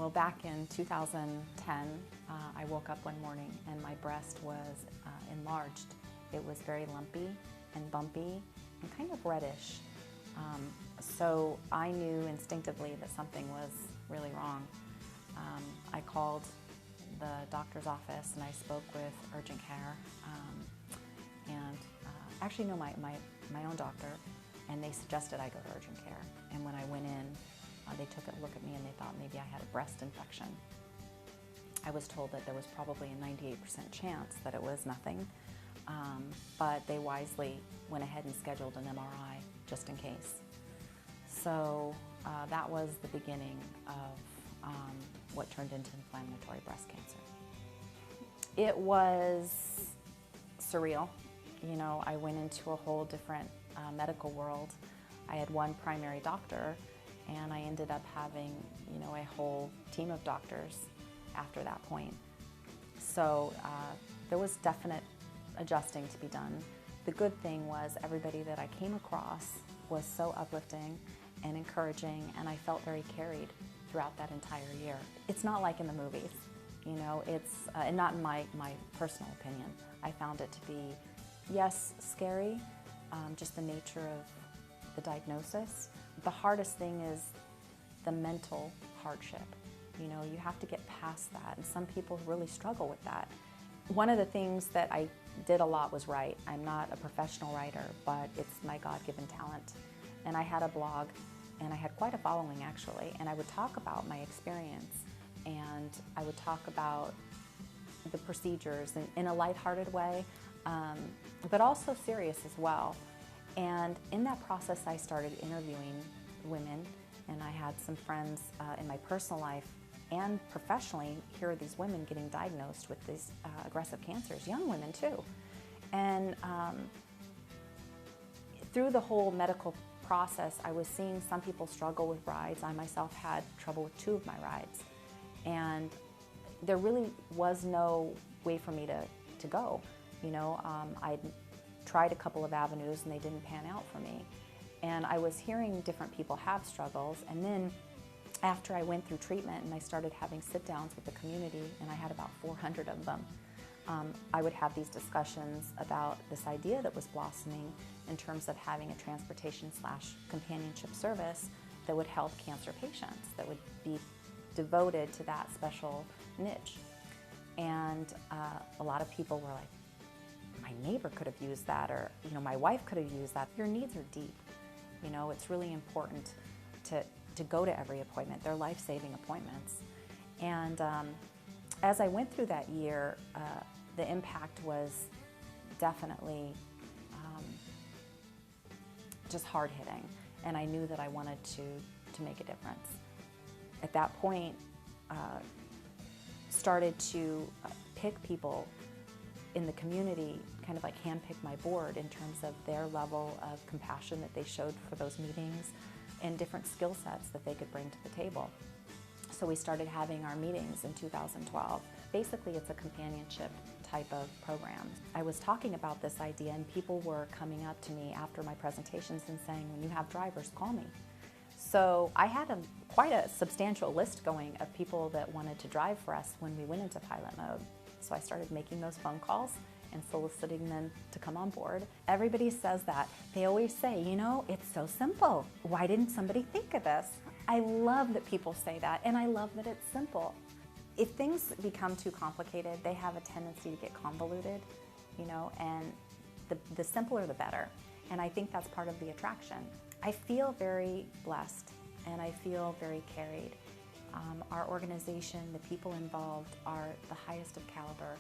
So back in 2010, I woke up one morning and my breast was enlarged. It was very lumpy and bumpy and kind of reddish. So I knew instinctively that something was really wrong. I called the doctor's office and I spoke with urgent care actually no, my own doctor, and they suggested I go to urgent care. And when I went in, they took a look at me and they thought maybe I had a breast infection. I was told that there was probably a 98% chance that it was nothing, but they wisely went ahead and scheduled an MRI just in case. So that was the beginning of what turned into inflammatory breast cancer. It was surreal. You know, I went into a whole different medical world. I had one primary doctor, and I ended up having, you know, a whole team of doctors after that point. So there was definite adjusting to be done. The good thing was everybody that I came across was so uplifting and encouraging, and I felt very carried throughout that entire year. It's not like in the movies, you know, it's, and not in my personal opinion. I found it to be, yes, scary, just the nature of the diagnosis. The hardest thing is the mental hardship. You know, you have to get past that, and some people really struggle with that. One of the things that I did a lot was write. I'm not a professional writer, but it's my God-given talent. And I had a blog, and I had quite a following actually, and I would talk about my experience, and I would talk about the procedures in a lighthearted way, but also serious as well. And in that process, I started interviewing women, and I had some friends in my personal life and professionally. Here are these women getting diagnosed with these aggressive cancers, young women too. And through the whole medical process, I was seeing some people struggle with rides. I myself had trouble with 2 of my rides. And there really was no way for me to go. You know, I'd tried a couple of avenues and they didn't pan out for me. And I was hearing different people have struggles, and then after I went through treatment and I started having sit-downs with the community, and I had about 400 of them, I would have these discussions about this idea that was blossoming in terms of having a transportation/companionship service that would help cancer patients, that would be devoted to that special niche. And a lot of people were like, my neighbor could have used that, or you know, my wife could have used that. Your needs are deep. You know, it's really important to go to every appointment. They're life-saving appointments. And as I went through that year, the impact was definitely just hard-hitting, and I knew that I wanted to make a difference. At that point, started to pick people in the community, kind of like handpick my board in terms of their level of compassion that they showed for those meetings and different skill sets that they could bring to the table. So we started having our meetings in 2012. Basically, it's a companionship type of program. I was talking about this idea, and people were coming up to me after my presentations and saying, when you have drivers, call me. So I had quite a substantial list going of people that wanted to drive for us when we went into pilot mode. So I started making those phone calls and soliciting them to come on board. Everybody says that. They always say, you know, it's so simple. Why didn't somebody think of this? I love that people say that, and I love that it's simple. If things become too complicated, they have a tendency to get convoluted, you know, and the simpler the better. And I think that's part of the attraction. I feel very blessed, and I feel very carried. Our organization, the people involved, are the highest of caliber.